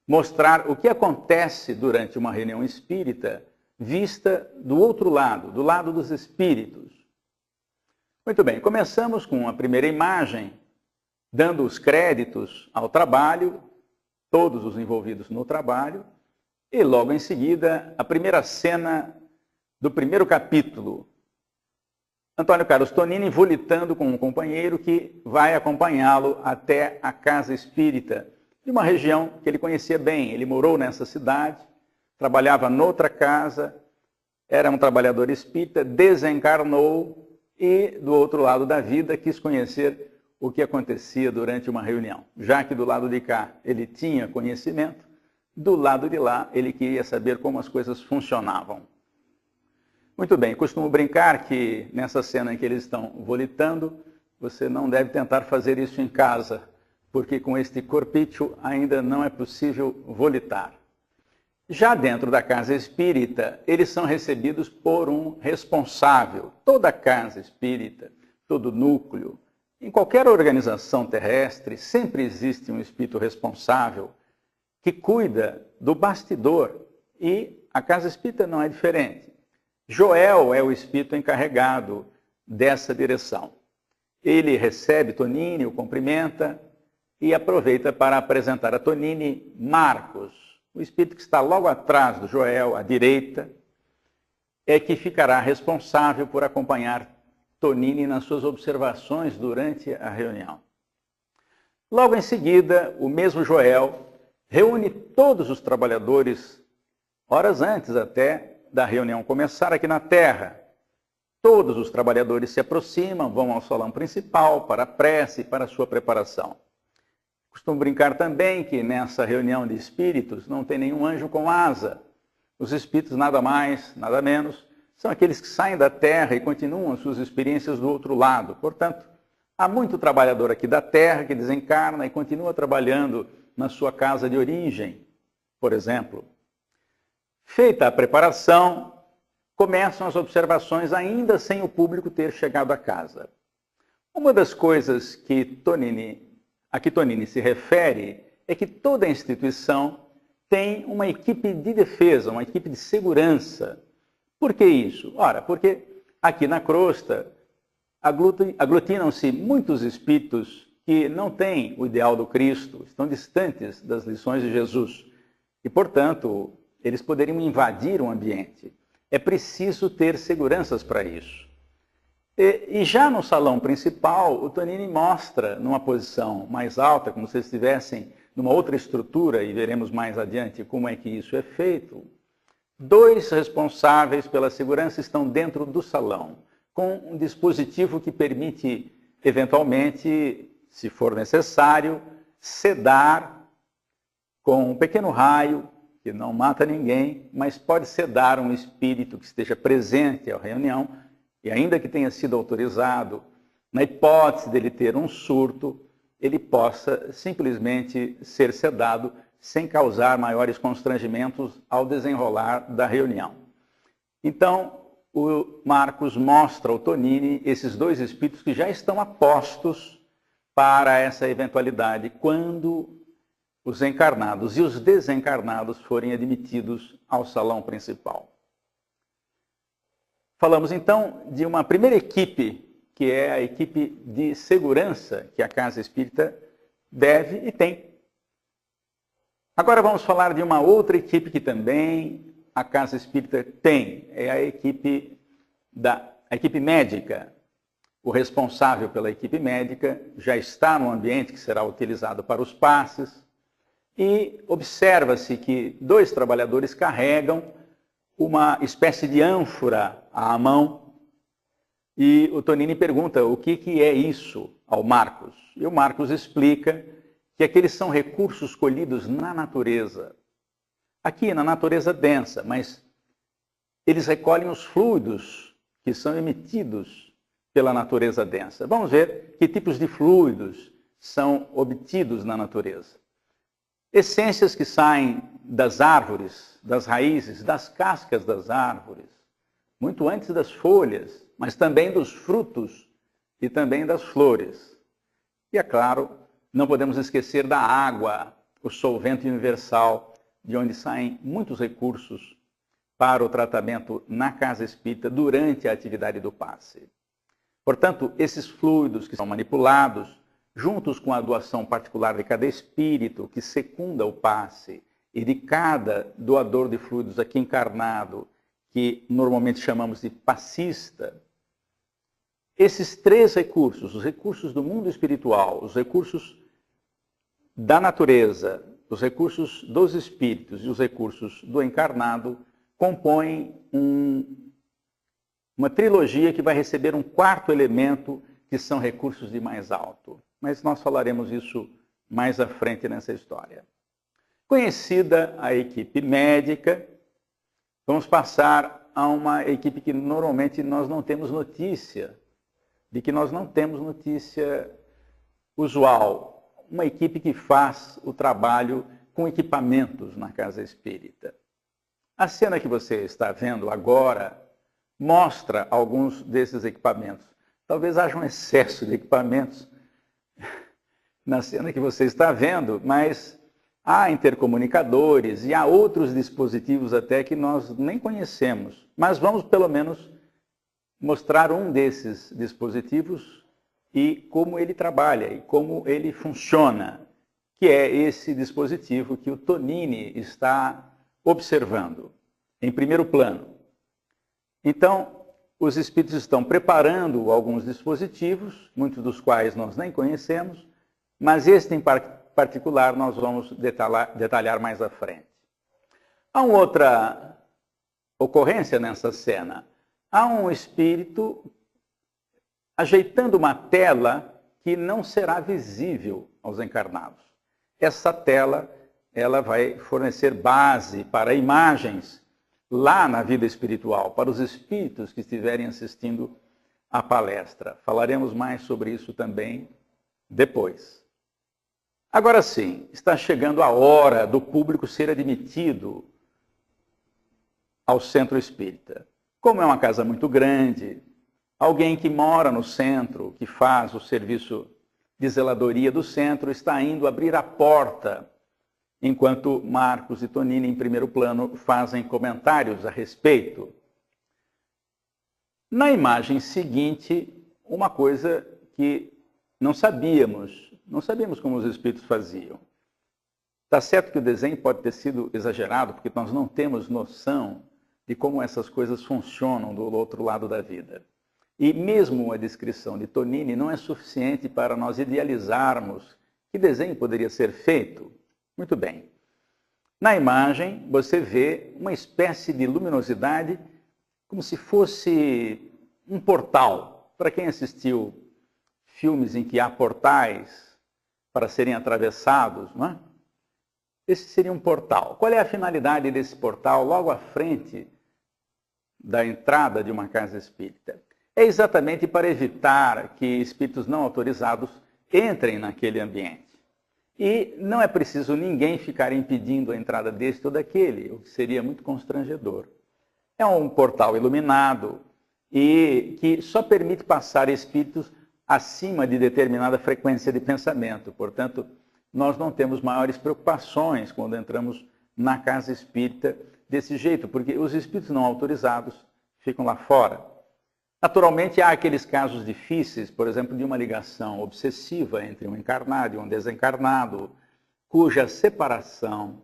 mostrar o que acontece durante uma reunião espírita vista do outro lado, do lado dos espíritos. Muito bem, começamos com a primeira imagem, dando os créditos ao trabalho, todos os envolvidos no trabalho, e logo em seguida, a primeira cena do primeiro capítulo. Antônio Carlos Tonini volitando com um companheiro que vai acompanhá-lo até a casa espírita, de uma região que ele conhecia bem. Ele morou nessa cidade, trabalhava noutra casa, era um trabalhador espírita, desencarnou e, do outro lado da vida, quis conhecer o que acontecia durante uma reunião. Já que do lado de cá ele tinha conhecimento, do lado de lá ele queria saber como as coisas funcionavam. Muito bem, costumo brincar que nessa cena em que eles estão volitando, você não deve tentar fazer isso em casa, porque com este corpício ainda não é possível volitar. Já dentro da casa espírita, eles são recebidos por um responsável. Toda casa espírita, todo núcleo, em qualquer organização terrestre, sempre existe um espírito responsável que cuida do bastidor, e a casa espírita não é diferente. Joel é o espírito encarregado dessa direção. Ele recebe Tonini, o cumprimenta e aproveita para apresentar a Tonini Marcos, o espírito que está logo atrás do Joel, à direita, é que ficará responsável por acompanhar Tonini nas suas observações durante a reunião. Logo em seguida, o mesmo Joel reúne todos os trabalhadores, horas antes até da reunião começar aqui na Terra. Todos os trabalhadores se aproximam, vão ao salão principal para a prece e para a sua preparação. Costumo brincar também que nessa reunião de espíritos não tem nenhum anjo com asa. Os espíritos, nada mais, nada menos, são aqueles que saem da Terra e continuam suas experiências do outro lado. Portanto, há muito trabalhador aqui da Terra que desencarna e continua trabalhando na sua casa de origem, por exemplo. Feita a preparação, começam as observações ainda sem o público ter chegado à casa. Uma das coisas a que Tonini se refere é que toda instituição tem uma equipe de defesa, uma equipe de segurança. Por que isso? Ora, porque aqui na crosta aglutinam-se muitos espíritos que não têm o ideal do Cristo, estão distantes das lições de Jesus e, portanto, eles poderiam invadir o ambiente. É preciso ter seguranças para isso. E já no salão principal, o Tonini mostra, numa posição mais alta, como se estivessem numa outra estrutura, e veremos mais adiante como é que isso é feito, 2 responsáveis pela segurança estão dentro do salão, com um dispositivo que permite, eventualmente, se for necessário, sedar com um pequeno raio, que não mata ninguém, mas pode sedar um espírito que esteja presente à reunião, e ainda que tenha sido autorizado, na hipótese dele ter um surto, ele possa simplesmente ser sedado sem causar maiores constrangimentos ao desenrolar da reunião. Então, o Marcos mostra ao Tonini esses 2 espíritos que já estão apostos para essa eventualidade, quando os encarnados e os desencarnados forem admitidos ao salão principal. Falamos então de uma primeira equipe, que é a equipe de segurança que a Casa Espírita deve e tem. Agora vamos falar de uma outra equipe que também a Casa Espírita tem, é a equipe médica. O responsável pela equipe médica já está no ambiente que será utilizado para os passes, e observa-se que 2 trabalhadores carregam uma espécie de ânfora à mão, e o Tonini pergunta o que é isso ao Marcos. E o Marcos explica que aqueles são recursos colhidos na natureza. Aqui na natureza densa, mas eles recolhem os fluidos que são emitidos pela natureza densa. Vamos ver que tipos de fluidos são obtidos na natureza. Essências que saem das árvores, das raízes, das cascas das árvores, muito antes das folhas, mas também dos frutos e também das flores. E é claro, não podemos esquecer da água. o solvente universal, de onde saem muitos recursos para o tratamento na casa espírita durante a atividade do passe. Portanto, esses fluidos que são manipulados, juntos com a doação particular de cada espírito que secunda o passe e de cada doador de fluidos aqui encarnado, que normalmente chamamos de passista, esses três recursos, os recursos do mundo espiritual, os recursos da natureza, os recursos dos espíritos e os recursos do encarnado, compõem uma trilogia que vai receber um quarto elemento, que são recursos de mais alto. Mas nós falaremos isso mais à frente nessa história. Conhecida a equipe médica, vamos passar a uma equipe que normalmente nós não temos notícia, de que nós não temos notícia usual. Uma equipe que faz o trabalho com equipamentos na casa espírita. A cena que você está vendo agora mostra alguns desses equipamentos. Talvez haja um excesso de equipamentos na cena que você está vendo, mas há intercomunicadores e há outros dispositivos até que nós nem conhecemos. Mas vamos pelo menos mostrar um desses dispositivos e como ele trabalha e como ele funciona, que é esse dispositivo que o Tonini está observando, em primeiro plano. Então, os espíritos estão preparando alguns dispositivos, muitos dos quais nós nem conhecemos, mas este em particular nós vamos detalhar mais à frente. Há uma outra ocorrência nessa cena. Há um espírito ajeitando uma tela que não será visível aos encarnados. Essa tela, ela vai fornecer base para imagens lá na vida espiritual, para os espíritos que estiverem assistindo à palestra. Falaremos mais sobre isso também depois. Agora sim, está chegando a hora do público ser admitido ao centro espírita. Como é uma casa muito grande, alguém que mora no centro, que faz o serviço de zeladoria do centro, está indo abrir a porta, enquanto Marcos e Tonini, em primeiro plano, fazem comentários a respeito. Na imagem seguinte, uma coisa que não sabíamos como os espíritos faziam. Está certo que o desenho pode ter sido exagerado, porque nós não temos noção de como essas coisas funcionam do outro lado da vida. E mesmo a descrição de Tonini não é suficiente para nós idealizarmos que desenho poderia ser feito. Muito bem. Na imagem, você vê uma espécie de luminosidade, como se fosse um portal. Para quem assistiu filmes em que há portais para serem atravessados, não é? Esse seria um portal. Qual é a finalidade desse portal logo à frente da entrada de uma casa espírita? É exatamente para evitar que espíritos não autorizados entrem naquele ambiente. E não é preciso ninguém ficar impedindo a entrada deste ou daquele, o que seria muito constrangedor. É um portal iluminado e que só permite passar espíritos acima de determinada frequência de pensamento. Portanto, nós não temos maiores preocupações quando entramos na casa espírita desse jeito, porque os espíritos não autorizados ficam lá fora. Naturalmente, há aqueles casos difíceis, por exemplo, de uma ligação obsessiva entre um encarnado e um desencarnado, cuja separação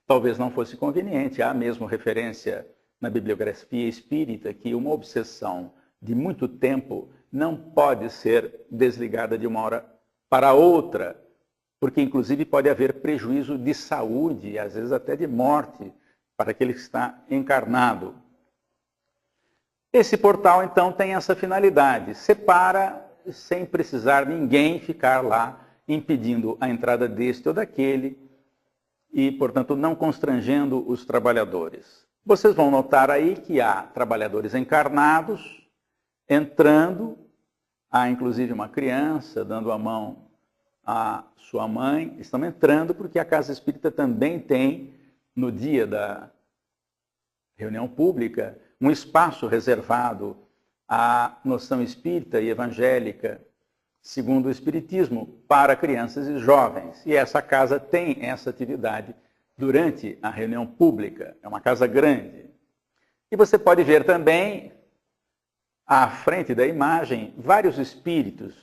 talvez não fosse conveniente. Há mesmo referência na bibliografia espírita que uma obsessão de muito tempo não pode ser desligada de uma hora para outra, porque inclusive pode haver prejuízo de saúde e às vezes até de morte para aquele que está encarnado. Esse portal, então, tem essa finalidade, separa sem precisar ninguém ficar lá impedindo a entrada deste ou daquele e, portanto, não constrangendo os trabalhadores. Vocês vão notar aí que há trabalhadores encarnados entrando, há inclusive uma criança dando a mão à sua mãe, estão entrando porque a Casa Espírita também tem, no dia da reunião pública, um espaço reservado à noção espírita e evangélica, segundo o Espiritismo, para crianças e jovens. E essa casa tem essa atividade durante a reunião pública. É uma casa grande. E você pode ver também, à frente da imagem, vários espíritos,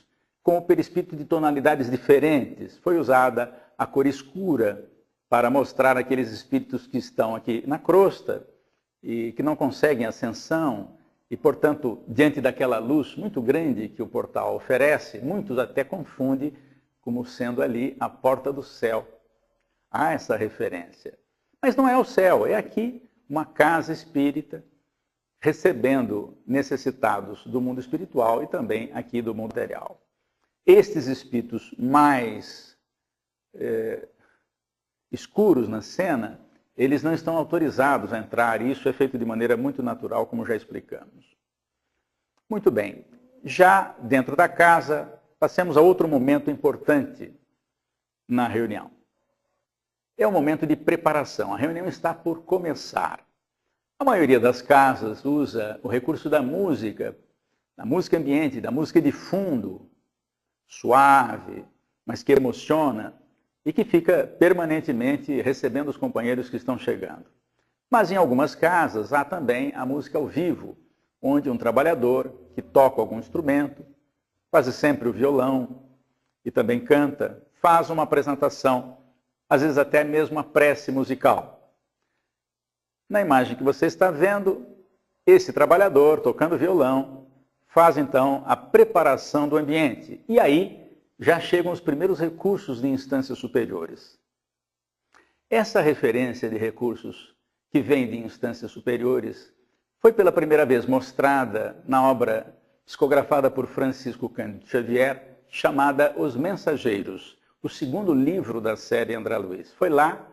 com o perispírito de tonalidades diferentes. Foi usada a cor escura para mostrar aqueles espíritos que estão aqui na crosta e que não conseguem ascensão, e, portanto, diante daquela luz muito grande que o portal oferece, muitos até confundem como sendo ali a porta do céu. Há essa referência. Mas não é o céu, é aqui uma casa espírita, recebendo necessitados do mundo espiritual e também aqui do mundo material. Estes espíritos mais escuros na cena, eles não estão autorizados a entrar, e isso é feito de maneira muito natural, como já explicamos. Muito bem, já dentro da casa, passemos a outro momento importante na reunião. É o momento de preparação, a reunião está por começar. A maioria das casas usa o recurso da música ambiente, da música de fundo, suave, mas que emociona, e que fica permanentemente recebendo os companheiros que estão chegando. Mas em algumas casas há também a música ao vivo, onde um trabalhador que toca algum instrumento, quase sempre o violão, e também canta, faz uma apresentação, às vezes até mesmo uma prece musical. Na imagem que você está vendo, esse trabalhador tocando violão faz então a preparação do ambiente. E aí já chegam os primeiros recursos de instâncias superiores. Essa referência de recursos que vem de instâncias superiores foi pela primeira vez mostrada na obra psicografada por Francisco Cândido Xavier, chamada Os Mensageiros, o segundo livro da série André Luiz. Foi lá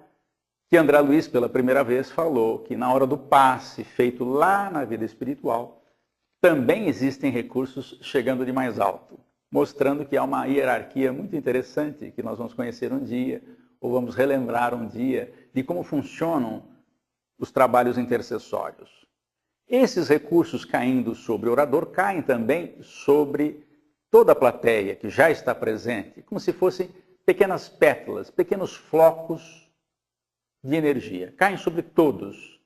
que André Luiz, pela primeira vez, falou que na hora do passe, feito lá na vida espiritual, também existem recursos chegando de mais alto, mostrando que há uma hierarquia muito interessante que nós vamos conhecer um dia, ou vamos relembrar um dia, de como funcionam os trabalhos intercessórios. Esses recursos caindo sobre o orador caem também sobre toda a plateia que já está presente, como se fossem pequenas pétalas, pequenos flocos de energia. Caem sobre todos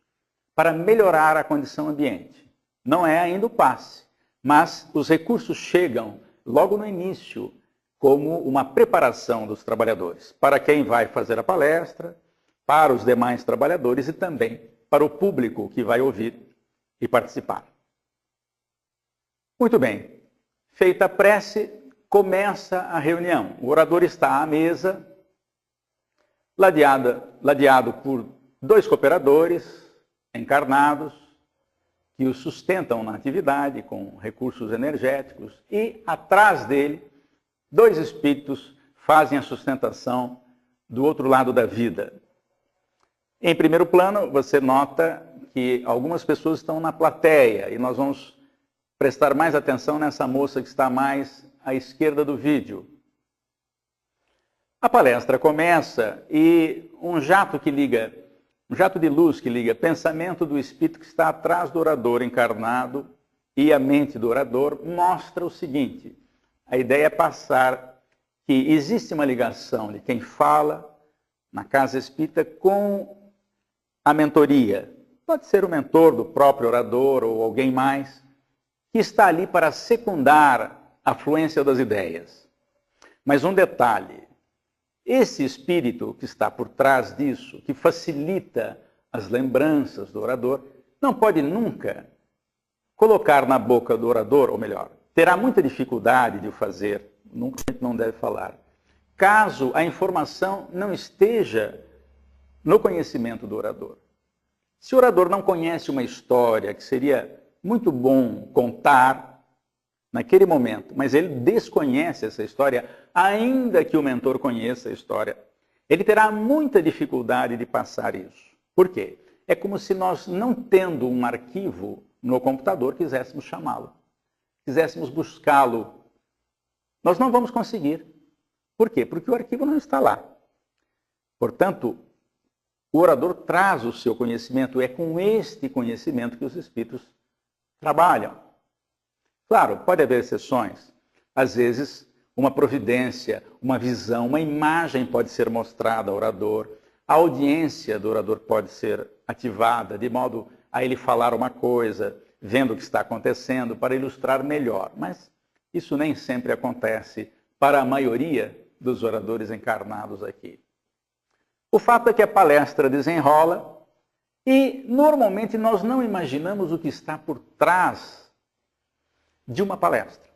para melhorar a condição ambiente. Não é ainda o passe, mas os recursos chegam logo no início, como uma preparação dos trabalhadores, para quem vai fazer a palestra, para os demais trabalhadores e também para o público que vai ouvir e participar. Muito bem, feita a prece, começa a reunião. O orador está à mesa, ladeado por 2 cooperadores encarnados, que o sustentam na atividade com recursos energéticos, e atrás dele, 2 espíritos fazem a sustentação do outro lado da vida. Em primeiro plano, você nota que algumas pessoas estão na plateia, e nós vamos prestar mais atenção nessa moça que está mais à esquerda do vídeo. A palestra começa e um jato de luz que liga pensamento do espírito que está atrás do orador encarnado e a mente do orador mostra o seguinte: a ideia é passar que existe uma ligação de quem fala na casa espírita com a mentoria. Pode ser o mentor do próprio orador ou alguém mais, que está ali para secundar a fluência das ideias. Mas um detalhe: esse espírito que está por trás disso, que facilita as lembranças do orador, não pode nunca colocar na boca do orador, ou melhor, terá muita dificuldade de o fazer, nunca não deve falar, caso a informação não esteja no conhecimento do orador. Se o orador não conhece uma história que seria muito bom contar naquele momento, mas ele desconhece essa história, ainda que o mentor conheça a história, ele terá muita dificuldade de passar isso. Por quê? É como se nós, não tendo um arquivo no computador, quiséssemos chamá-lo, quiséssemos buscá-lo. Nós não vamos conseguir. Por quê? Porque o arquivo não está lá. Portanto, o orador traz o seu conhecimento, é com este conhecimento que os espíritos trabalham. Claro, pode haver exceções. Às vezes, uma providência, uma visão, uma imagem pode ser mostrada ao orador, a audiência do orador pode ser ativada, de modo a ele falar uma coisa, vendo o que está acontecendo, para ilustrar melhor. Mas isso nem sempre acontece para a maioria dos oradores encarnados aqui. O fato é que a palestra desenrola e, normalmente, nós não imaginamos o que está por trás de uma palestra.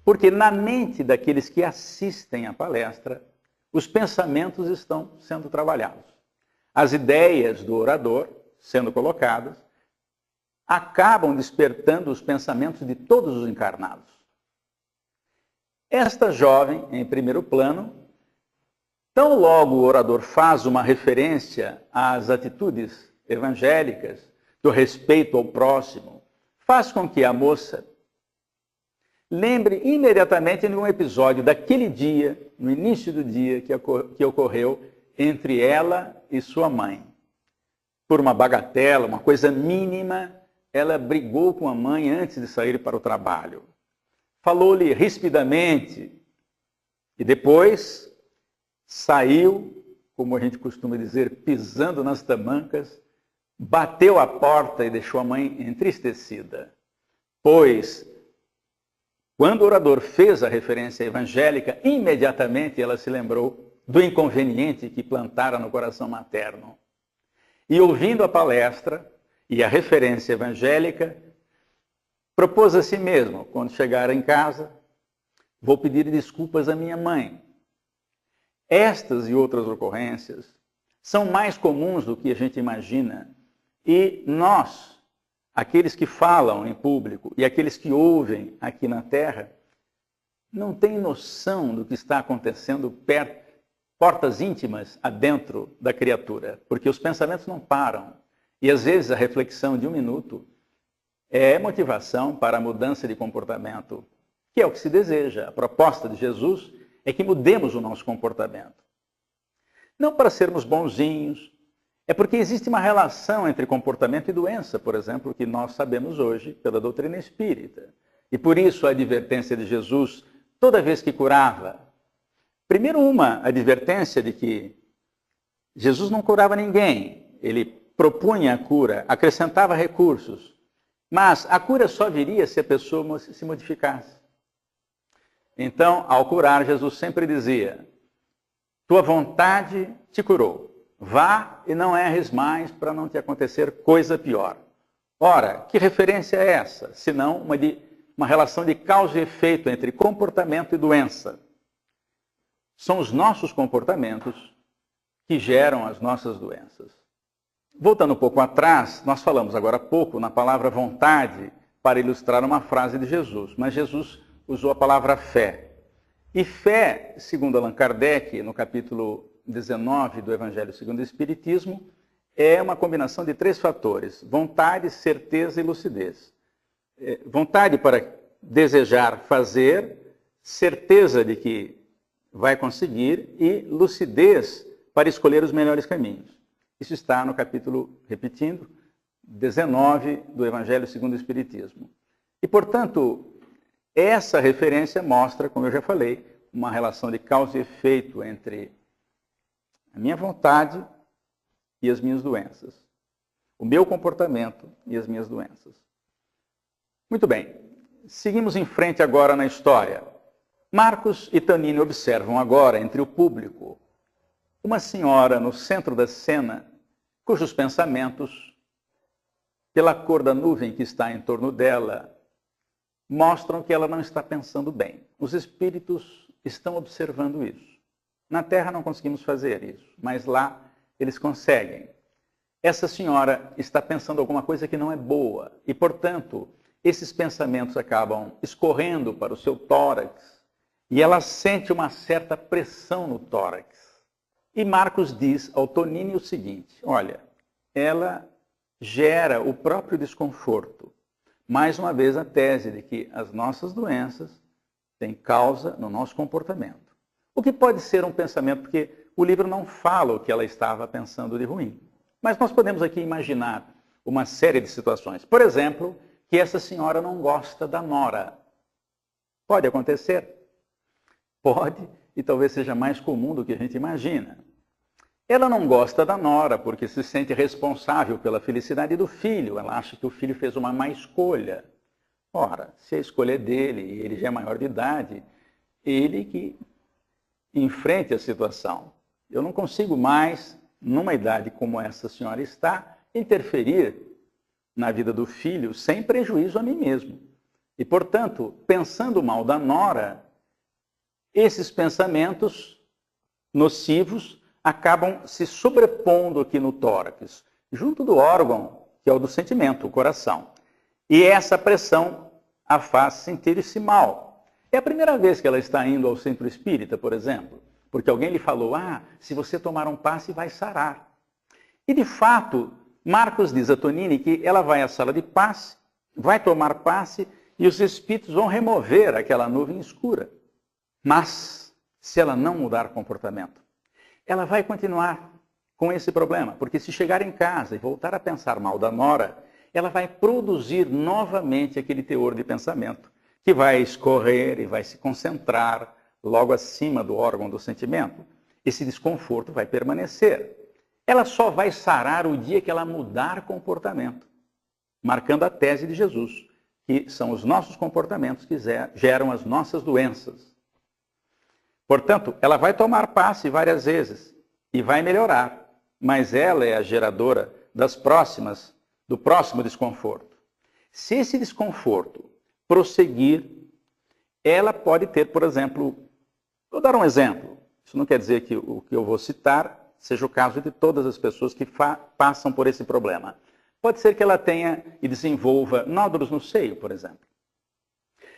Porque na mente daqueles que assistem à palestra, os pensamentos estão sendo trabalhados. As ideias do orador, sendo colocadas, acabam despertando os pensamentos de todos os encarnados. Esta jovem, em primeiro plano, tão logo o orador faz uma referência às atitudes evangélicas, do respeito ao próximo, faz com que a moça lembre imediatamente de um episódio daquele dia, no início do dia, que ocorreu entre ela e sua mãe. Por uma bagatela, uma coisa mínima, ela brigou com a mãe antes de sair para o trabalho. Falou-lhe rispidamente e depois saiu, como a gente costuma dizer, pisando nas tamancas, bateu a porta e deixou a mãe entristecida. Pois, quando o orador fez a referência evangélica, imediatamente ela se lembrou do inconveniente que plantara no coração materno. E ouvindo a palestra e a referência evangélica, propôs a si mesmo, quando chegar em casa, vou pedir desculpas à minha mãe. Estas e outras ocorrências são mais comuns do que a gente imagina. E nós, aqueles que falam em público e aqueles que ouvem aqui na Terra, não têm noção do que está acontecendo portas íntimas adentro da criatura, porque os pensamentos não param. E às vezes a reflexão de 1 minuto é motivação para a mudança de comportamento, que é o que se deseja. A proposta de Jesus é que mudemos o nosso comportamento. Não para sermos bonzinhos, é porque existe uma relação entre comportamento e doença, por exemplo, que nós sabemos hoje pela doutrina espírita. E por isso a advertência de Jesus, toda vez que curava, primeiro uma advertência de que Jesus não curava ninguém, ele propunha a cura, acrescentava recursos, mas a cura só viria se a pessoa se modificasse. Então, ao curar, Jesus sempre dizia, tua vontade te curou. Vá e não erres mais para não te acontecer coisa pior. Ora, que referência é essa? Senão uma relação de causa e efeito entre comportamento e doença. São os nossos comportamentos que geram as nossas doenças. Voltando um pouco atrás, nós falamos agora há pouco na palavra vontade para ilustrar uma frase de Jesus, mas Jesus usou a palavra fé. E fé, segundo Allan Kardec, no capítulo 19 do Evangelho segundo o Espiritismo, é uma combinação de 3 fatores: vontade, certeza e lucidez. Vontade para desejar fazer, certeza de que vai conseguir e lucidez para escolher os melhores caminhos. Isso está no capítulo, repetindo, 19 do Evangelho segundo o Espiritismo. E, portanto, essa referência mostra, como eu já falei, uma relação de causa e efeito entre a minha vontade e as minhas doenças. O meu comportamento e as minhas doenças. Muito bem, seguimos em frente agora na história. Marcos e Tanini observam agora, entre o público, uma senhora no centro da cena, cujos pensamentos, pela cor da nuvem que está em torno dela, mostram que ela não está pensando bem. Os espíritos estão observando isso. Na Terra não conseguimos fazer isso, mas lá eles conseguem. Essa senhora está pensando alguma coisa que não é boa e, portanto, esses pensamentos acabam escorrendo para o seu tórax e ela sente uma certa pressão no tórax. E Marcos diz ao Tonini o seguinte, olha, ela gera o próprio desconforto. Mais uma vez a tese de que as nossas doenças têm causa no nosso comportamento. O que pode ser um pensamento, porque o livro não fala o que ela estava pensando de ruim. Mas nós podemos aqui imaginar uma série de situações. Por exemplo, que essa senhora não gosta da nora. Pode acontecer. Pode, e talvez seja mais comum do que a gente imagina. Ela não gosta da nora porque se sente responsável pela felicidade do filho. Ela acha que o filho fez uma má escolha. Ora, se a escolha é dele e ele já é maior de idade, ele que enfrente a situação. Eu não consigo mais, numa idade como essa senhora está, interferir na vida do filho sem prejuízo a mim mesmo. E, portanto, pensando mal da nora, esses pensamentos nocivos acabam se sobrepondo aqui no tórax, junto do órgão, que é o do sentimento, o coração. E essa pressão a faz sentir-se mal. É a primeira vez que ela está indo ao centro espírita, por exemplo, porque alguém lhe falou, se você tomar um passe vai sarar. E de fato, Marcos diz a Tonini que ela vai à sala de passe, vai tomar passe e os espíritos vão remover aquela nuvem escura. Mas, se ela não mudar comportamento, ela vai continuar com esse problema, porque se chegar em casa e voltar a pensar mal da nora, ela vai produzir novamente aquele teor de pensamento, que vai escorrer e vai se concentrar logo acima do órgão do sentimento. Esse desconforto vai permanecer. Ela só vai sarar o dia que ela mudar comportamento, marcando a tese de Jesus, que são os nossos comportamentos que geram as nossas doenças. Portanto, ela vai tomar passe várias vezes e vai melhorar, mas ela é a geradora do próximo desconforto. Se esse desconforto prosseguir, ela pode ter, por exemplo, vou dar um exemplo, isso não quer dizer que o que eu vou citar seja o caso de todas as pessoas que passam por esse problema. Pode ser que ela tenha e desenvolva nódulos no seio, por exemplo.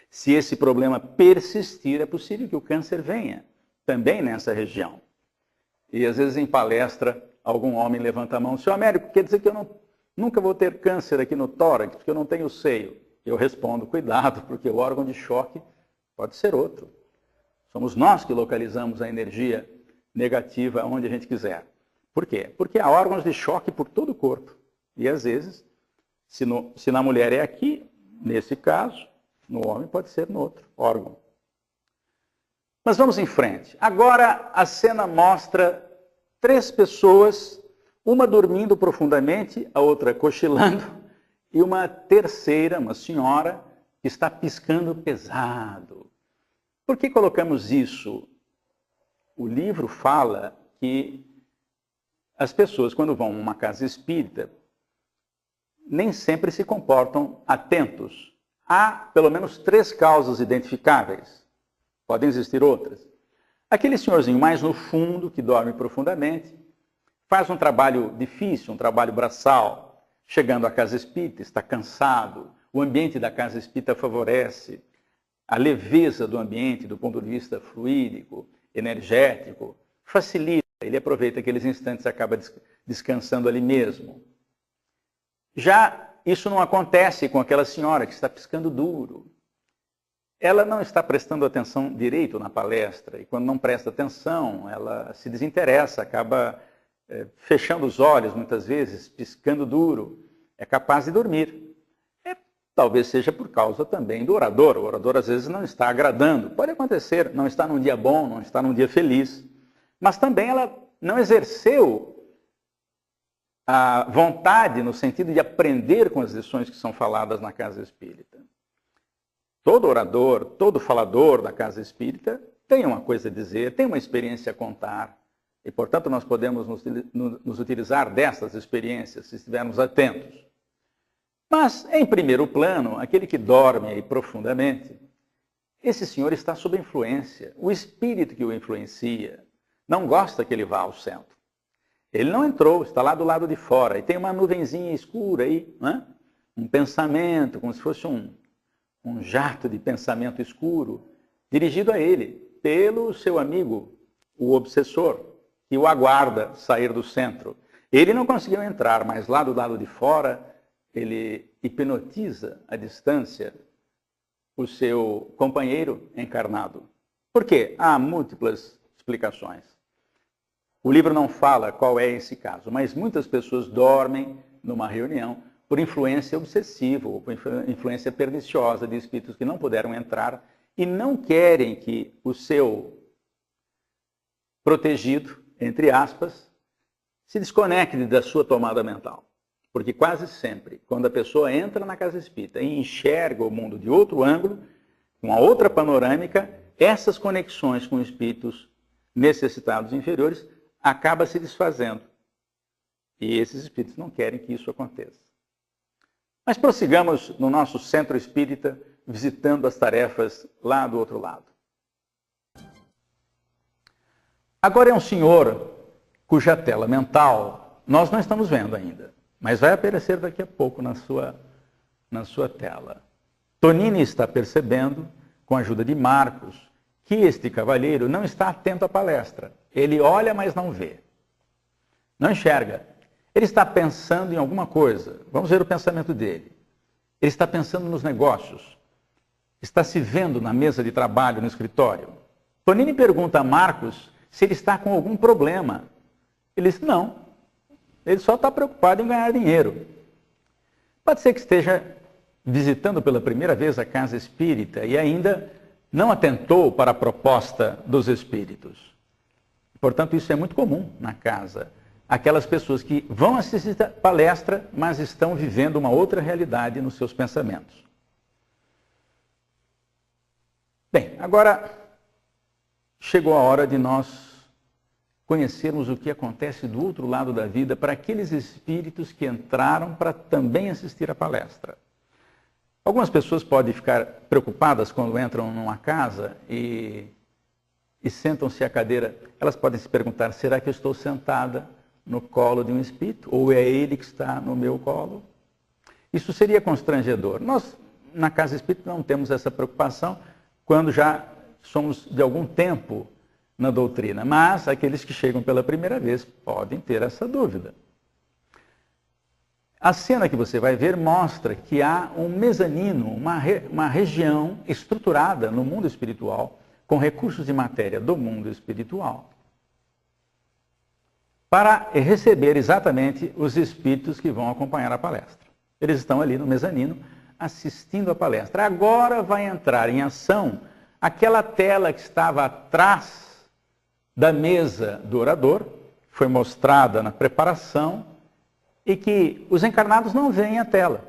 Se esse problema persistir, é possível que o câncer venha também nessa região. E às vezes em palestra, algum homem levanta a mão, senhor Américo, quer dizer que eu nunca vou ter câncer aqui no tórax, porque eu não tenho seio. Eu respondo, cuidado, porque o órgão de choque pode ser outro. Somos nós que localizamos a energia negativa onde a gente quiser. Por quê? Porque há órgãos de choque por todo o corpo. E às vezes, se na mulher é aqui, nesse caso, no homem pode ser no outro órgão. Mas vamos em frente. Agora a cena mostra 3 pessoas, uma dormindo profundamente, a outra cochilando, e uma terceira, uma senhora, que está piscando pesado. Por que colocamos isso? O livro fala que as pessoas, quando vão a uma casa espírita, nem sempre se comportam atentos. Há pelo menos 3 causas identificáveis. Podem existir outras. Aquele senhorzinho mais no fundo, que dorme profundamente, faz um trabalho difícil, um trabalho braçal, chegando à casa espírita, está cansado, o ambiente da casa espírita favorece, a leveza do ambiente, do ponto de vista fluídico, energético, facilita, ele aproveita aqueles instantes e acaba descansando ali mesmo. Já isso não acontece com aquela senhora que está piscando duro. Ela não está prestando atenção direito na palestra, e quando não presta atenção, ela se desinteressa, acaba fechando os olhos muitas vezes, piscando duro, é capaz de dormir. Talvez seja por causa também do orador. O orador às vezes não está agradando. Pode acontecer, não está num dia bom, não está num dia feliz. Mas também ela não exerceu a vontade no sentido de aprender com as lições que são faladas na casa espírita. Todo orador, todo falador da casa espírita tem uma coisa a dizer, tem uma experiência a contar. E, portanto, nós podemos nos utilizar dessas experiências se estivermos atentos. Mas, em primeiro plano, aquele que dorme aí profundamente, esse senhor está sob influência. O espírito que o influencia não gosta que ele vá ao centro. Ele não entrou, está lá do lado de fora. E tem uma nuvenzinha escura aí, né? Um pensamento, como se fosse um jato de pensamento escuro, dirigido a ele, pelo seu amigo, o obsessor, que o aguarda sair do centro. Ele não conseguiu entrar, mas lá do lado de fora, ele hipnotiza à distância o seu companheiro encarnado. Por quê? Há múltiplas explicações. O livro não fala qual é esse caso, mas muitas pessoas dormem numa reunião por influência obsessiva ou por influência perniciosa de espíritos que não puderam entrar e não querem que o seu protegido, entre aspas, se desconecte da sua tomada mental. Porque quase sempre, quando a pessoa entra na casa espírita e enxerga o mundo de outro ângulo, com a outra panorâmica, essas conexões com espíritos necessitados inferiores acabam se desfazendo. E esses espíritos não querem que isso aconteça. Mas prossigamos no nosso centro espírita, visitando as tarefas lá do outro lado. Agora é um senhor cuja tela mental nós não estamos vendo ainda, mas vai aparecer daqui a pouco na sua tela. Tonini está percebendo, com a ajuda de Marcos, que este cavalheiro não está atento à palestra. Ele olha, mas não vê. Não enxerga. Ele está pensando em alguma coisa. Vamos ver o pensamento dele. Ele está pensando nos negócios. Está se vendo na mesa de trabalho, no escritório. Tonini pergunta a Marcos se ele está com algum problema. Ele diz, não. Ele só está preocupado em ganhar dinheiro. Pode ser que esteja visitando pela primeira vez a casa espírita e ainda não atentou para a proposta dos espíritos. Portanto, isso é muito comum na casa. Aquelas pessoas que vão assistir a palestra, mas estão vivendo uma outra realidade nos seus pensamentos. Bem, agora chegou a hora de nós conhecermos o que acontece do outro lado da vida para aqueles espíritos que entraram para também assistir a palestra. Algumas pessoas podem ficar preocupadas quando entram numa casa e sentam-se à cadeira. Elas podem se perguntar, será que eu estou sentada no colo de um espírito? Ou é ele que está no meu colo? Isso seria constrangedor. Nós, na casa espírita, não temos essa preocupação quando já somos de algum tempo na doutrina. Mas aqueles que chegam pela primeira vez podem ter essa dúvida. A cena que você vai ver mostra que há um mezanino, uma região estruturada no mundo espiritual, com recursos de matéria do mundo espiritual, para receber exatamente os espíritos que vão acompanhar a palestra. Eles estão ali no mezanino, assistindo a palestra. Agora vai entrar em ação aquela tela que estava atrás da mesa do orador, foi mostrada na preparação, e que os encarnados não veem a tela,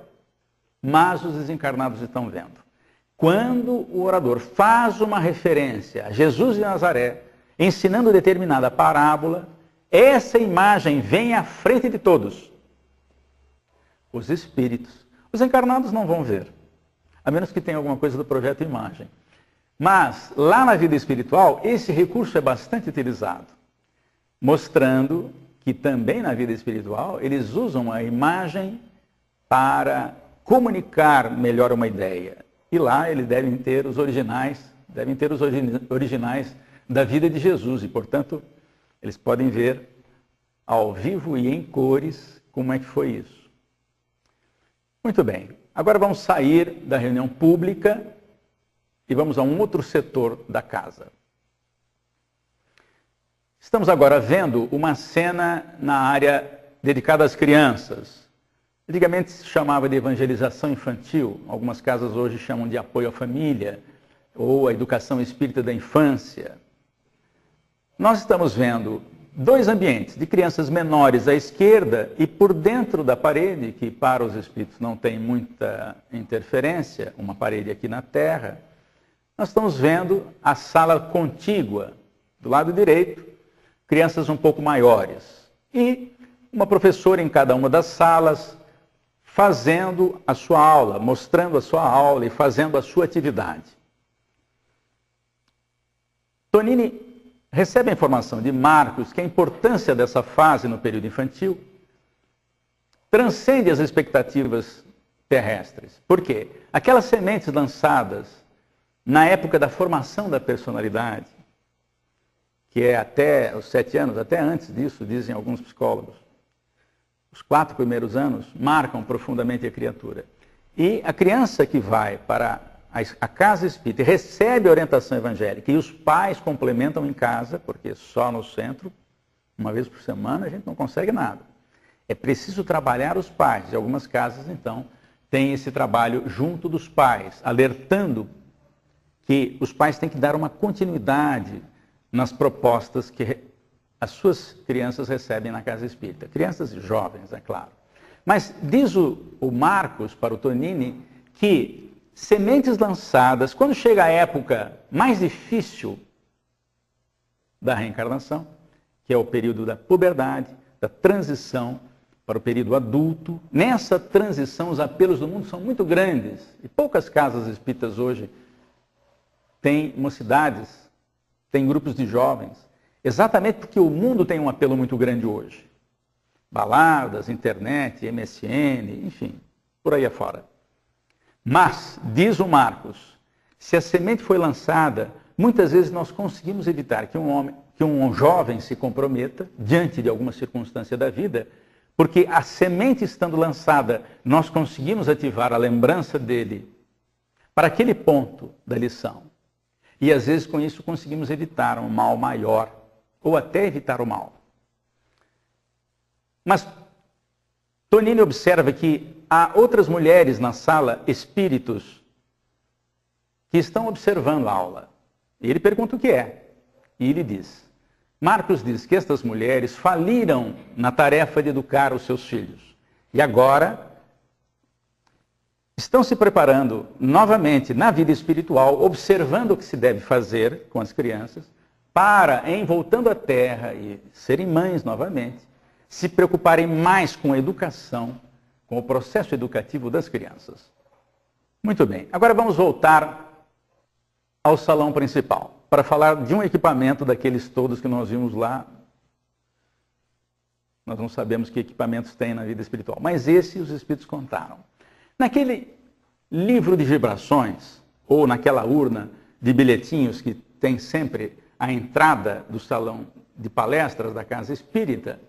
mas os desencarnados estão vendo. Quando o orador faz uma referência a Jesus de Nazaré, ensinando determinada parábola, essa imagem vem à frente de todos. Os espíritos. Os encarnados não vão ver, a menos que tenha alguma coisa do projeto imagem. Mas, lá na vida espiritual, esse recurso é bastante utilizado, mostrando que também na vida espiritual eles usam a imagem para comunicar melhor uma ideia. E lá eles devem ter os originais da vida de Jesus. E, portanto, eles podem ver ao vivo e em cores como é que foi isso. Muito bem. Agora vamos sair da reunião pública e vamos a um outro setor da casa. Estamos agora vendo uma cena na área dedicada às crianças. Antigamente se chamava de evangelização infantil, algumas casas hoje chamam de apoio à família, ou a educação espírita da infância. Nós estamos vendo dois ambientes, de crianças menores à esquerda e por dentro da parede, que para os espíritos não tem muita interferência, uma parede aqui na terra, nós estamos vendo a sala contígua, do lado direito, crianças um pouco maiores. E uma professora em cada uma das salas, fazendo a sua aula, mostrando a sua aula e fazendo a sua atividade. Tonini recebe a informação de Marcos que a importância dessa fase no período infantil transcende as expectativas terrestres. Por quê? Aquelas sementes lançadas na época da formação da personalidade, que é até os 7 anos, até antes disso, dizem alguns psicólogos. Os 4 primeiros anos marcam profundamente a criatura. E a criança que vai para a casa espírita e recebe a orientação evangélica, e os pais complementam em casa, porque só no centro, uma vez por semana, a gente não consegue nada. É preciso trabalhar os pais. E algumas casas, então, têm esse trabalho junto dos pais, alertando que os pais têm que dar uma continuidade nas propostas que as suas crianças recebem na casa espírita. Crianças e jovens, é claro. Mas diz o Marcos para o Tonini que sementes lançadas, quando chega a época mais difícil da reencarnação, que é o período da puberdade, da transição para o período adulto, nessa transição os apelos do mundo são muito grandes e poucas casas espíritas hoje têm mocidades, têm grupos de jovens, exatamente porque o mundo tem um apelo muito grande hoje. Baladas, internet, MSN, enfim, por aí afora. Mas, diz o Marcos, se a semente foi lançada, muitas vezes nós conseguimos evitar que um jovem se comprometa diante de alguma circunstância da vida, porque a semente estando lançada, nós conseguimos ativar a lembrança dele para aquele ponto da lição. E às vezes com isso conseguimos evitar um mal maior, ou até evitar o mal. Mas Tonini observa que há outras mulheres na sala, espíritos, que estão observando a aula. E ele pergunta o que é. E ele diz, Marcos diz que estas mulheres faliram na tarefa de educar os seus filhos. E agora estão se preparando novamente na vida espiritual, observando o que se deve fazer com as crianças, para, em voltando à Terra e serem mães novamente, se preocuparem mais com a educação, com o processo educativo das crianças. Muito bem, agora vamos voltar ao salão principal, para falar de um equipamento daqueles todos que nós vimos lá. Nós não sabemos que equipamentos tem na vida espiritual, mas esse os espíritos contaram. Naquele livro de vibrações, ou naquela urna de bilhetinhos que tem sempre à entrada do salão de palestras da casa espírita,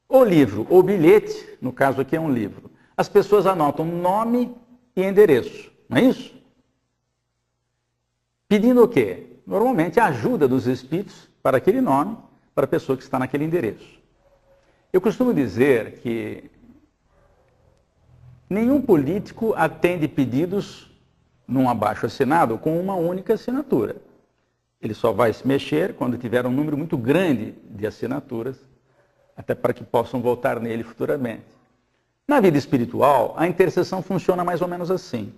o livro, ou bilhete, no caso aqui é um livro, as pessoas anotam nome e endereço, não é isso? Pedindo o quê? Normalmente a ajuda dos espíritos para aquele nome, para a pessoa que está naquele endereço. Eu costumo dizer que nenhum político atende pedidos num abaixo-assinado com uma única assinatura. Ele só vai se mexer quando tiver um número muito grande de assinaturas, até para que possam voltar nele futuramente. Na vida espiritual, a intercessão funciona mais ou menos assim.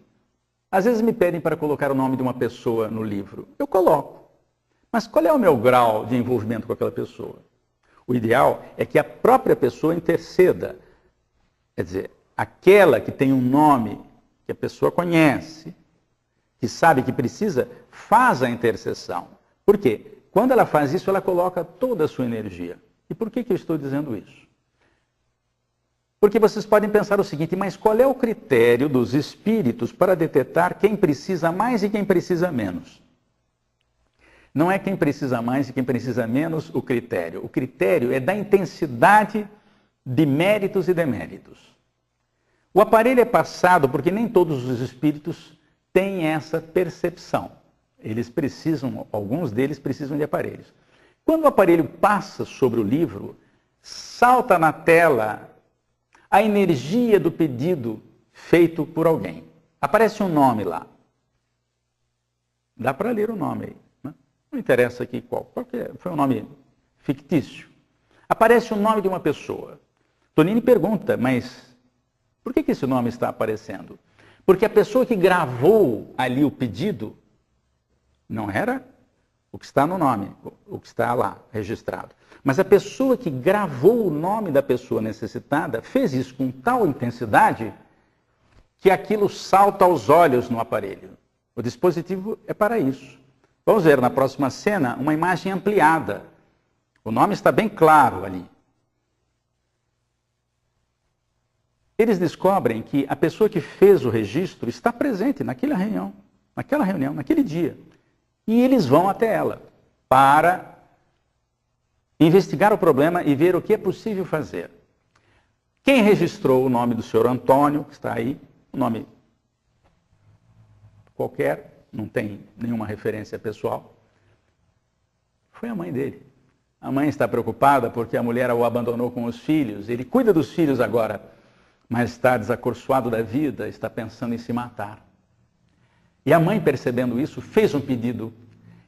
Às vezes me pedem para colocar o nome de uma pessoa no livro. Eu coloco. Mas qual é o meu grau de envolvimento com aquela pessoa? O ideal é que a própria pessoa interceda. Quer dizer, aquela que tem um nome que a pessoa conhece, que sabe que precisa, faz a intercessão. Por quê? Quando ela faz isso, ela coloca toda a sua energia. E por que eu estou dizendo isso? Porque vocês podem pensar o seguinte, mas qual é o critério dos espíritos para detectar quem precisa mais e quem precisa menos? Não é quem precisa mais e quem precisa menos o critério. O critério é da intensidade de méritos e deméritos. O aparelho é passado porque nem todos os espíritos têm essa percepção. Eles precisam, alguns deles precisam de aparelhos. Quando o aparelho passa sobre o livro, salta na tela a energia do pedido feito por alguém. Aparece um nome lá. Dá para ler o nome aí. Né? Não interessa aqui qual. Foi um nome fictício. Aparece o nome de uma pessoa. Tonini pergunta, mas por que esse nome está aparecendo? Porque a pessoa que gravou ali o pedido não era o que está no nome, o que está lá registrado. Mas a pessoa que gravou o nome da pessoa necessitada fez isso com tal intensidade que aquilo salta aos olhos no aparelho. O dispositivo é para isso. Vamos ver na próxima cena uma imagem ampliada. O nome está bem claro ali. Eles descobrem que a pessoa que fez o registro está presente naquela reunião, naquele dia. E eles vão até ela para investigar o problema e ver o que é possível fazer. Quem registrou o nome do senhor Antônio, que está aí, um nome qualquer, não tem nenhuma referência pessoal, foi a mãe dele. A mãe está preocupada porque a mulher o abandonou com os filhos. Ele cuida dos filhos agora, mas está desacorçoado da vida, está pensando em se matar. E a mãe, percebendo isso, fez um pedido.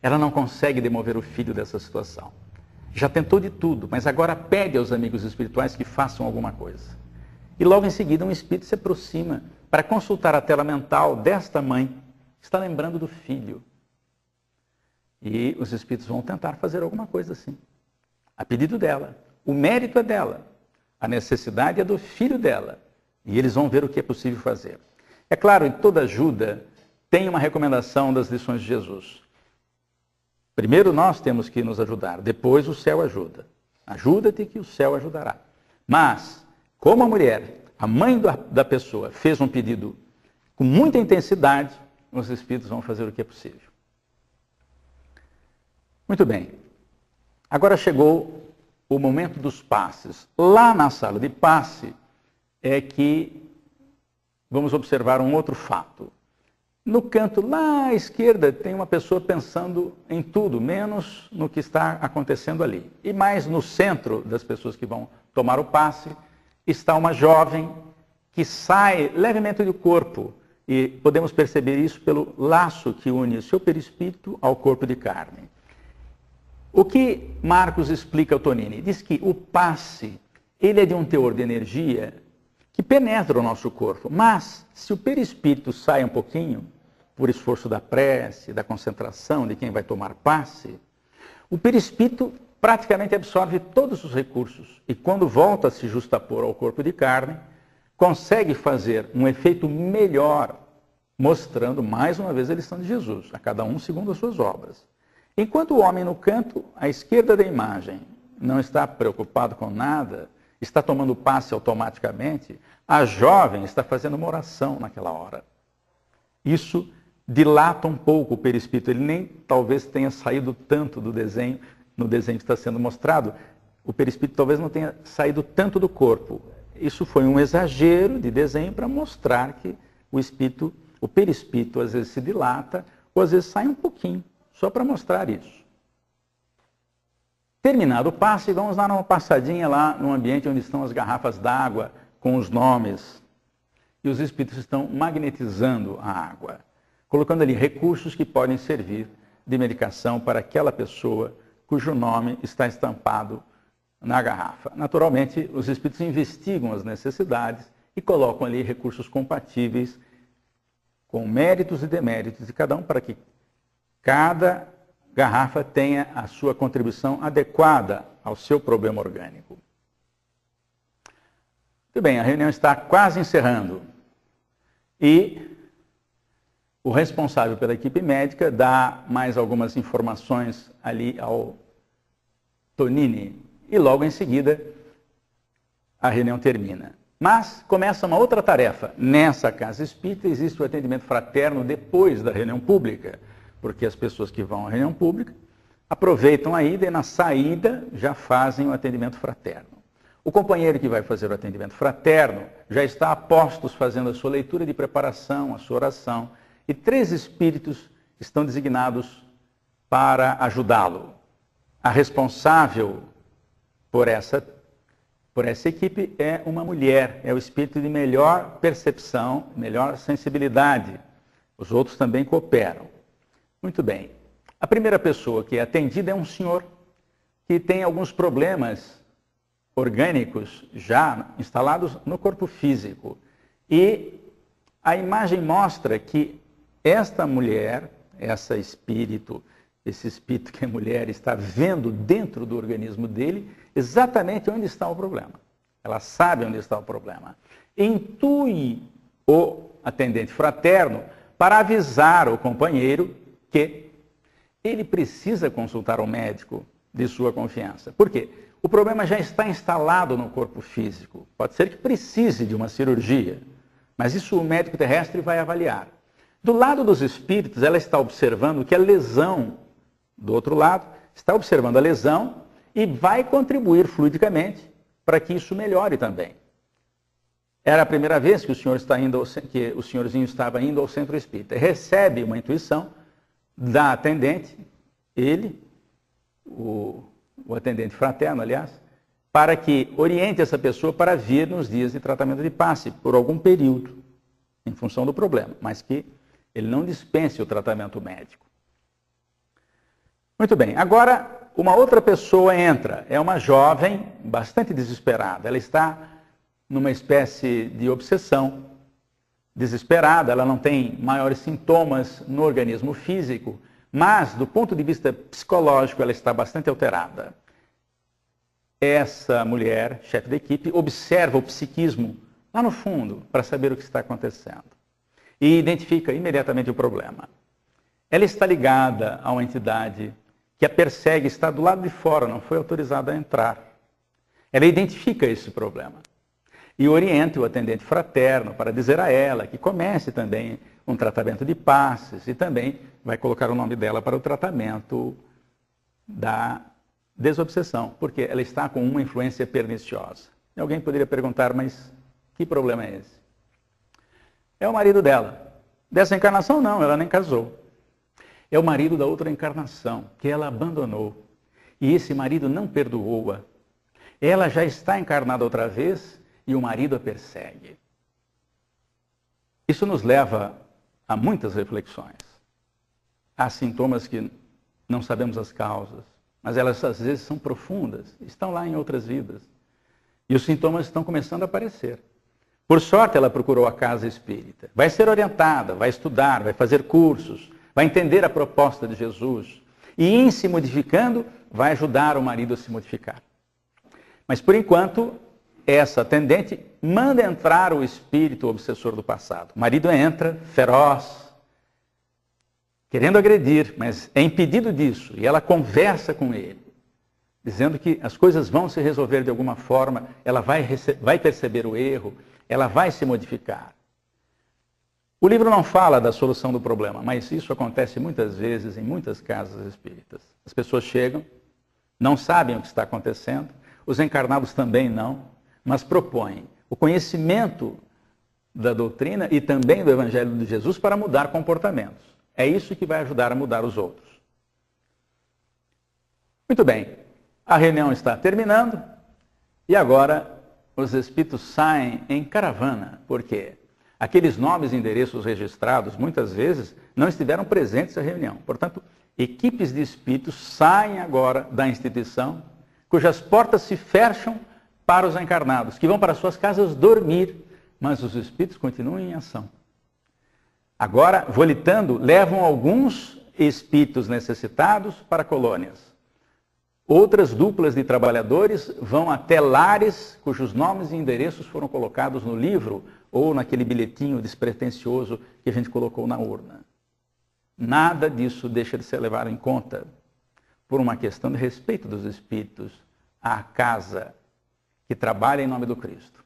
Ela não consegue demover o filho dessa situação. Já tentou de tudo, mas agora pede aos amigos espirituais que façam alguma coisa. E logo em seguida um espírito se aproxima para consultar a tela mental desta mãe, que está lembrando do filho. E os espíritos vão tentar fazer alguma coisa assim. A pedido dela. O mérito é dela. A necessidade é do filho dela. E eles vão ver o que é possível fazer. É claro, em toda ajuda tem uma recomendação das lições de Jesus. Primeiro nós temos que nos ajudar, depois o céu ajuda. Ajuda-te que o céu ajudará. Mas, como a mulher, a mãe da pessoa, fez um pedido com muita intensidade, os espíritos vão fazer o que é possível. Muito bem. Agora chegou o momento dos passes. Lá na sala de passe é que vamos observar um outro fato. No canto lá à esquerda tem uma pessoa pensando em tudo, menos no que está acontecendo ali. E mais no centro das pessoas que vão tomar o passe está uma jovem que sai levemente do corpo. E podemos perceber isso pelo laço que une o seu perispírito ao corpo de carne. O que Marcos explica ao Tonini? Diz que o passe, ele é de um teor de energia que penetra o nosso corpo. Mas, se o perispírito sai um pouquinho, por esforço da prece, da concentração de quem vai tomar passe, o perispírito praticamente absorve todos os recursos. E quando volta a se justapor ao corpo de carne, consegue fazer um efeito melhor, mostrando mais uma vez a lição de Jesus, a cada um segundo as suas obras. Enquanto o homem no canto, à esquerda da imagem, não está preocupado com nada, está tomando passe automaticamente, a jovem está fazendo uma oração naquela hora. Isso dilata um pouco o perispírito, ele nem talvez tenha saído tanto do desenho, no desenho que está sendo mostrado, o perispírito talvez não tenha saído tanto do corpo. Isso foi um exagero de desenho para mostrar que o perispírito às vezes se dilata, ou às vezes sai um pouquinho, só para mostrar isso. Terminado o passe, vamos dar uma passadinha lá no ambiente onde estão as garrafas d'água com os nomes. E os espíritos estão magnetizando a água, colocando ali recursos que podem servir de medicação para aquela pessoa cujo nome está estampado na garrafa. Naturalmente, os espíritos investigam as necessidades e colocam ali recursos compatíveis com méritos e deméritos de cada um para que cada garrafa tenha a sua contribuição adequada ao seu problema orgânico. Muito bem, a reunião está quase encerrando. E o responsável pela equipe médica dá mais algumas informações ali ao Tonini. E logo em seguida, a reunião termina. Mas começa uma outra tarefa. Nessa casa espírita existe o atendimento fraterno depois da reunião pública, porque as pessoas que vão à reunião pública aproveitam a ida e na saída já fazem o atendimento fraterno. O companheiro que vai fazer o atendimento fraterno já está a postos fazendo a sua leitura de preparação, a sua oração, e 3 espíritos estão designados para ajudá-lo. A responsável por essa equipe é uma mulher, é o espírito de melhor percepção, melhor sensibilidade. Os outros também cooperam. Muito bem. A primeira pessoa que é atendida é um senhor que tem alguns problemas orgânicos já instalados no corpo físico. E a imagem mostra que esta mulher, esse espírito que é mulher, está vendo dentro do organismo dele exatamente onde está o problema. Ela sabe onde está o problema. Intui o atendente fraterno para avisar o companheiro que ele precisa consultar um médico de sua confiança. Por quê? O problema já está instalado no corpo físico. Pode ser que precise de uma cirurgia, mas isso o médico terrestre vai avaliar. Do lado dos espíritos, ela está observando que a lesão, do outro lado, está observando a lesão e vai contribuir fluidicamente para que isso melhore também. Era a primeira vez que o senhorzinho estava indo ao centro espírita. Recebe uma intuição da atendente, o atendente fraterno, aliás, para que oriente essa pessoa para vir nos dias de tratamento de passe, por algum período, em função do problema, mas que ele não dispense o tratamento médico. Muito bem, agora uma outra pessoa entra, é uma jovem bastante desesperada, ela está numa espécie de obsessão, desesperada, ela não tem maiores sintomas no organismo físico, mas do ponto de vista psicológico ela está bastante alterada. Essa mulher, chefe da equipe, observa o psiquismo lá no fundo para saber o que está acontecendo e identifica imediatamente o problema. Ela está ligada a uma entidade que a persegue, está do lado de fora, não foi autorizada a entrar. Ela identifica esse problema e orienta o atendente fraterno para dizer a ela que comece também um tratamento de passes e também vai colocar o nome dela para o tratamento da desobsessão, porque ela está com uma influência perniciosa. E alguém poderia perguntar, mas que problema é esse? É o marido dela. Dessa encarnação não, ela nem casou. É o marido da outra encarnação, que ela abandonou. E esse marido não perdoou-a. Ela já está encarnada outra vez e o marido a persegue. Isso nos leva a muitas reflexões. Há sintomas que não sabemos as causas, mas elas às vezes são profundas, estão lá em outras vidas. E os sintomas estão começando a aparecer. Por sorte, ela procurou a casa espírita. Vai ser orientada, vai estudar, vai fazer cursos, vai entender a proposta de Jesus. E em se modificando, vai ajudar o marido a se modificar. Mas por enquanto, essa atendente manda entrar o espírito obsessor do passado. O marido entra, feroz, querendo agredir, mas é impedido disso. E ela conversa com ele, dizendo que as coisas vão se resolver de alguma forma, ela vai perceber o erro, ela vai se modificar. O livro não fala da solução do problema, mas isso acontece muitas vezes em muitas casas espíritas. As pessoas chegam, não sabem o que está acontecendo, os encarnados também não, mas propõem o conhecimento da doutrina e também do Evangelho de Jesus para mudar comportamentos. É isso que vai ajudar a mudar os outros. Muito bem, a reunião está terminando e agora os espíritos saem em caravana. Por quê? Aqueles nomes e endereços registrados, muitas vezes, não estiveram presentes na reunião. Portanto, equipes de espíritos saem agora da instituição, cujas portas se fecham para os encarnados, que vão para suas casas dormir, mas os espíritos continuam em ação. Agora, volitando, levam alguns espíritos necessitados para colônias. Outras duplas de trabalhadores vão até lares cujos nomes e endereços foram colocados no livro ou naquele bilhetinho despretensioso que a gente colocou na urna. Nada disso deixa de ser levado em conta por uma questão de respeito dos espíritos à casa que trabalha em nome do Cristo.